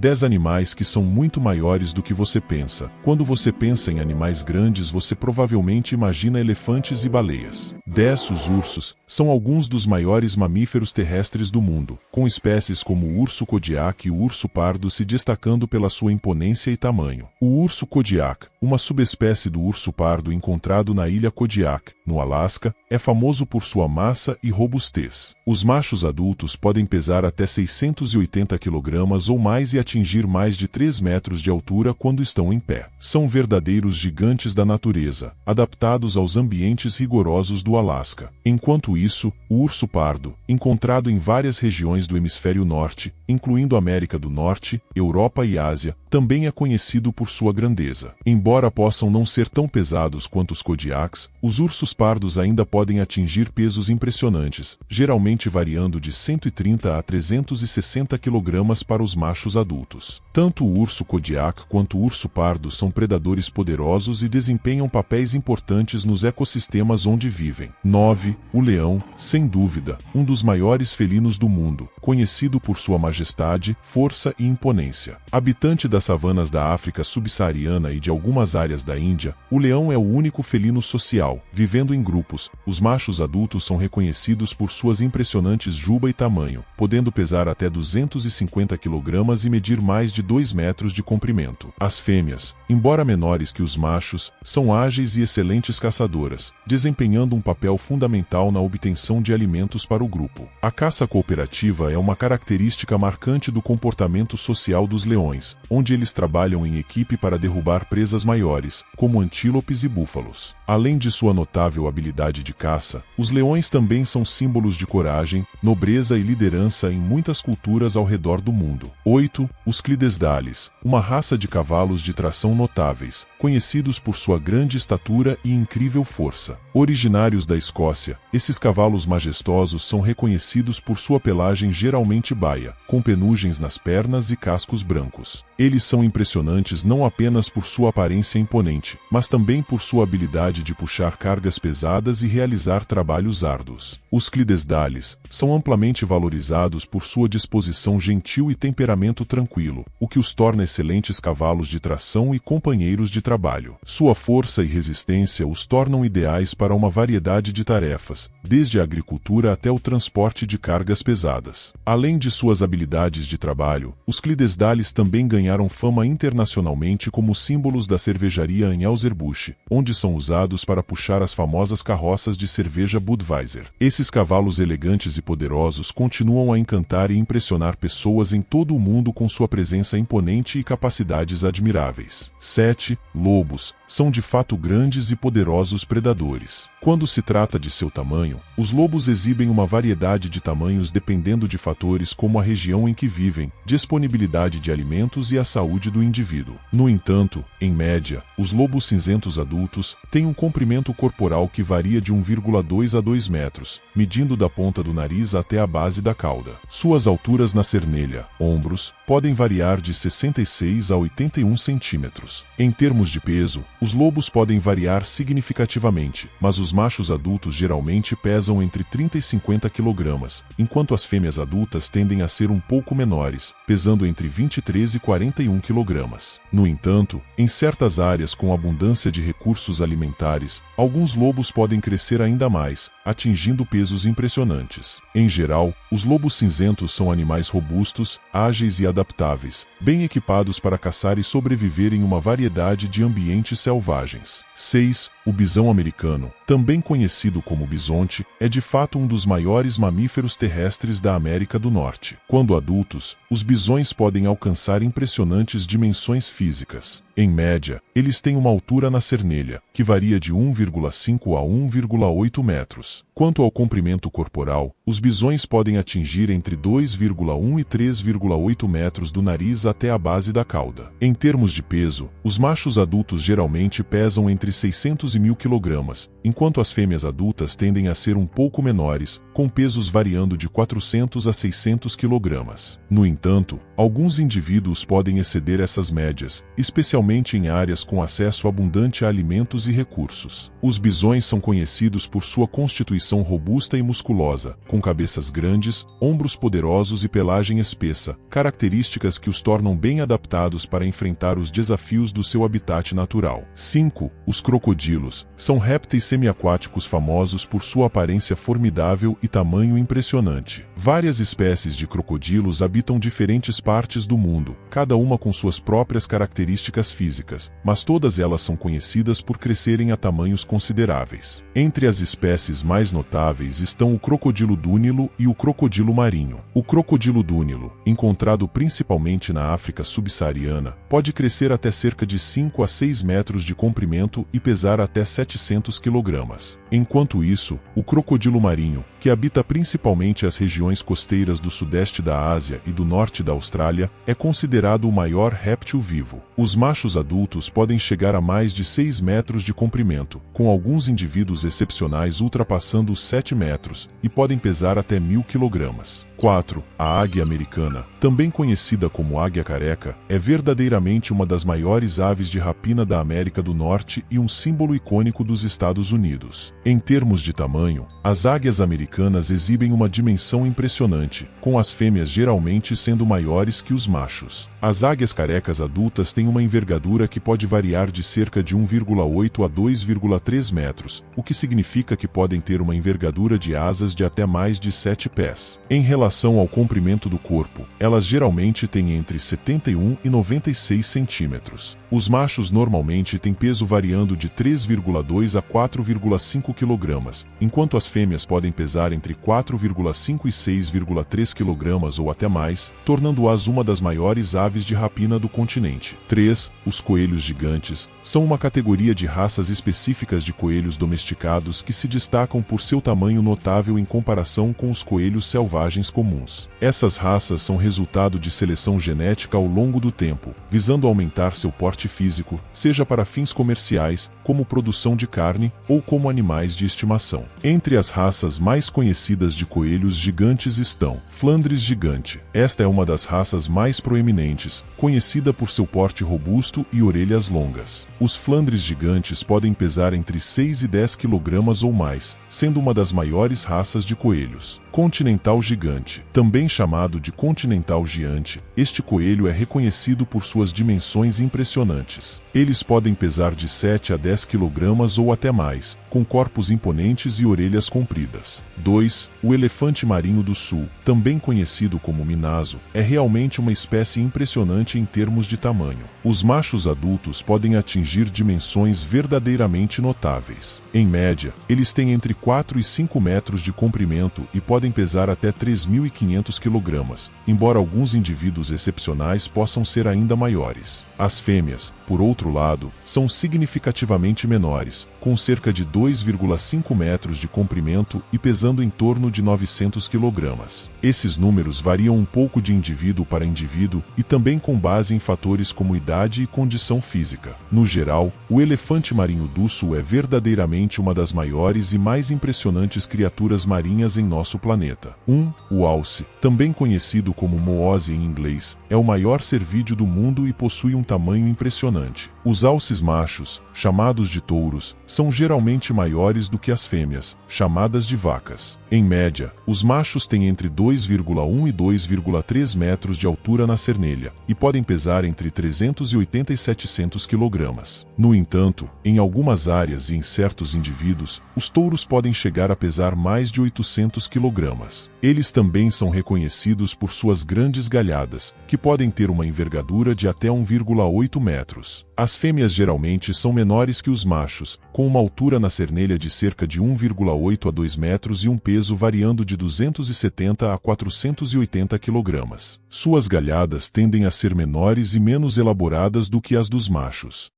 10 animais que são muito maiores do que você pensa. Quando você pensa em animais grandes, você provavelmente imagina elefantes e baleias. 10. Os ursos são alguns dos maiores mamíferos terrestres do mundo, com espécies como o urso Kodiak e o urso pardo se destacando pela sua imponência e tamanho. O urso Kodiak, uma subespécie do urso pardo encontrado na ilha Kodiak, no Alasca, é famoso por sua massa e robustez. Os machos adultos podem pesar até 680 kg ou mais e atingir mais de 3 metros de altura quando estão em pé. São verdadeiros gigantes da natureza, adaptados aos ambientes rigorosos do Alasca. Enquanto isso, o urso pardo, encontrado em várias regiões do hemisfério norte, incluindo América do Norte, Europa e Ásia, também é conhecido por sua grandeza. Embora possam não ser tão pesados quanto os Kodiaks, os ursos pardos ainda podem atingir pesos impressionantes, geralmente variando de 130 a 360 kg para os machos adultos. Tanto o urso Kodiak quanto o urso pardo são predadores poderosos e desempenham papéis importantes nos ecossistemas onde vivem. 9. O leão, sem dúvida, um dos maiores felinos do mundo, conhecido por sua majestade, força e imponência. Habitante das savanas da África subsaariana e de algumas áreas da Índia, o leão é o único felino social, vivendo em grupos. Os machos adultos são reconhecidos por suas impressionantes juba e tamanho, podendo pesar até 250 kg e medir mais de 2 metros de comprimento. As fêmeas, embora menores que os machos, são ágeis e excelentes caçadoras, desempenhando um papel fundamental na obtenção de alimentos para o grupo. A caça cooperativa é uma característica marcante do comportamento social dos leões, onde eles trabalham em equipe para derrubar presas maiores, como antílopes e búfalos. Além de sua notável habilidade de caça, os leões também são símbolos de coragem, nobreza e liderança em muitas culturas ao redor do mundo. 8. Os Clydesdales, uma raça de cavalos de tração notáveis, conhecidos por sua grande estatura e incrível força. Originários da Escócia, esses cavalos majestosos são reconhecidos por sua pelagem geralmente baia, com penugens nas pernas e cascos brancos. Eles são impressionantes não apenas por sua aparência imponente, mas também por sua habilidade de puxar cargas pesadas e realizar trabalhos árduos. Os Clydesdales são amplamente valorizados por sua disposição gentil e temperamento tranquilo, o que os torna excelentes cavalos de tração e companheiros de trabalho. Sua força e resistência os tornam ideais para uma variedade de tarefas, desde a agricultura até o transporte de cargas pesadas. Além de suas habilidades de trabalho, os Clydesdales também ganharam fama internacionalmente como símbolos da cervejaria Anheuser-Busch, onde são usados para puxar as famosas carroças de cerveja Budweiser. Esses cavalos elegantes e poderosos continuam a encantar e impressionar pessoas em todo o mundo com sua presença imponente e capacidades admiráveis. 7. Lobos são de fato grandes e poderosos predadores. Quando se trata de seu tamanho, os lobos exibem uma variedade de tamanhos dependendo de fatores como a região em que vivem, disponibilidade de alimentos e a saúde do indivíduo. No entanto, em média, os lobos cinzentos adultos têm um comprimento corporal que varia de 1,2 a 2 metros, medindo da ponta do nariz até a base da cauda. Suas alturas na cernelha, ombros, podem variar de 66 a 81 centímetros. Em termos de peso, os lobos podem variar significativamente, mas os machos adultos geralmente pesam entre 30 e 50 kg, enquanto as fêmeas adultas tendem a ser um pouco menores, pesando entre 23 e 41 kg. No entanto, em certas áreas com abundância de recursos alimentares, alguns lobos podem crescer ainda mais, atingindo pesos impressionantes. Em geral, os lobos cinzentos são animais robustos, ágeis e adaptáveis, bem equipados para caçar e sobreviver em uma variedade de ambientes selvagens. 6. O bisão americano, também conhecido como bisonte, é de fato um dos maiores mamíferos terrestres da América do Norte. Quando adultos, os bisões podem alcançar impressionantes dimensões físicas. Em média, eles têm uma altura na cernelha, que varia de 1,5 a 1,8 metros. Quanto ao comprimento corporal, os bisões podem atingir entre 2,1 e 3,8 metros do nariz até a base da cauda. Em termos de peso, os machos adultos geralmente pesam entre 600 e 1.000 kg, enquanto as fêmeas adultas tendem a ser um pouco menores, com pesos variando de 400 a 600 kg. kg. No entanto, alguns indivíduos podem exceder essas médias, especialmente em áreas com acesso abundante a alimentos e recursos. Os bisões são conhecidos por sua constituição robusta e musculosa, com cabeças grandes, ombros poderosos e pelagem espessa, características que os tornam bem adaptados para enfrentar os desafios do seu habitat natural. 5. Os crocodilos são répteis semiaquáticos famosos por sua aparência formidável e tamanho impressionante. Várias espécies de crocodilos habitam diferentes partes do mundo, cada uma com suas próprias características físicas, mas todas elas são conhecidas por crescerem a tamanhos consideráveis. Entre as espécies mais notáveis estão o crocodilo dúnilo e o crocodilo marinho. O crocodilo dúnilo, encontrado principalmente na África subsaariana, pode crescer até cerca de 5 a 6 metros de comprimento e pesar até 700 kg. Enquanto isso, o crocodilo marinho, que habita principalmente as regiões costeiras do sudeste da Ásia e do norte da Austrália, é considerado o maior réptil vivo. Os machos adultos podem chegar a mais de 6 metros de comprimento, com alguns indivíduos excepcionais ultrapassando os 7 metros, e podem pesar até 1000 kg. 4. A águia americana, também conhecida como águia careca, é verdadeiramente uma das maiores aves de rapina da América do Norte e um símbolo icônico dos Estados Unidos. Em termos de tamanho, as águias americanas exibem uma dimensão impressionante, com as fêmeas geralmente sendo maiores que os machos. As águias carecas adultas têm uma envergadura que pode variar de cerca de 1,8 a 2,3 metros, o que significa que podem ter uma envergadura de asas de até mais de 7 pés. Em relação ao comprimento do corpo, elas geralmente têm entre 71 e 96 centímetros. Os machos normalmente têm peso variando de 3,2 a 4,5 kg, enquanto as fêmeas podem pesar entre 4,5 e 6,3 kg ou até mais, tornando-as uma das maiores aves de rapina do continente. 3. Os coelhos gigantes são uma categoria de raças específicas de coelhos domesticados que se destacam por seu tamanho notável em comparação com os coelhos selvagens comuns. Essas raças são resultado de seleção genética ao longo do tempo, visando aumentar seu porte físico, seja para fins comerciais, como produção de carne, ou como animais de estimação. Entre as raças mais conhecidas de coelhos gigantes estão Flandres gigante. Esta é uma das raças mais proeminentes, conhecida por seu porte robusto e orelhas longas. Os Flandres gigantes podem pesar entre 6 e 10 kg ou mais, sendo uma das maiores raças de coelhos. Continental gigante, também chamado de continental giante, este coelho é reconhecido por suas dimensões impressionantes. Eles podem pesar de 7 a 10 kg ou até mais, com corpos imponentes e orelhas compridas. 2. O elefante marinho do sul, também conhecido como minaso, é realmente uma espécie impressionante em termos de tamanho. Os machos adultos podem atingir dimensões verdadeiramente notáveis. Em média, eles têm entre 4 e 5 metros de comprimento e podem pesar até 3.500 kg, embora alguns indivíduos excepcionais possam ser ainda maiores. As fêmeas, por outro lado, são significativamente menores, com cerca de 2,5 metros de comprimento e pesando em torno de 900 kg. Esses números variam um pouco de indivíduo para indivíduo e também com base em fatores como idade e condição física. No geral, o elefante marinho do sul é verdadeiramente uma das maiores e mais impressionantes criaturas marinhas em nosso planeta. 1. O alce, também conhecido como moose em inglês, é o maior cervídeo do mundo e possui um tamanho impressionante. Os alces machos, chamados de touros, são geralmente maiores do que as fêmeas, chamadas de vacas. Em média, os machos têm entre 2,1 e 2,3 metros de altura na cernelha, e podem pesar entre 380 e 700 kg. No entanto, em algumas áreas e em certos indivíduos, os touros podem chegar a pesar mais de 800 kg. Eles também são reconhecidos por suas grandes galhadas, que podem ter uma envergadura de até 1,8 metros. As fêmeas geralmente são menores que os machos, com uma altura na cernelha de cerca de 1,8 a 2 metros e um peso variando de 270 a 480 kg. Suas galhadas tendem a ser menores e menos elaboradas do que as dos machos.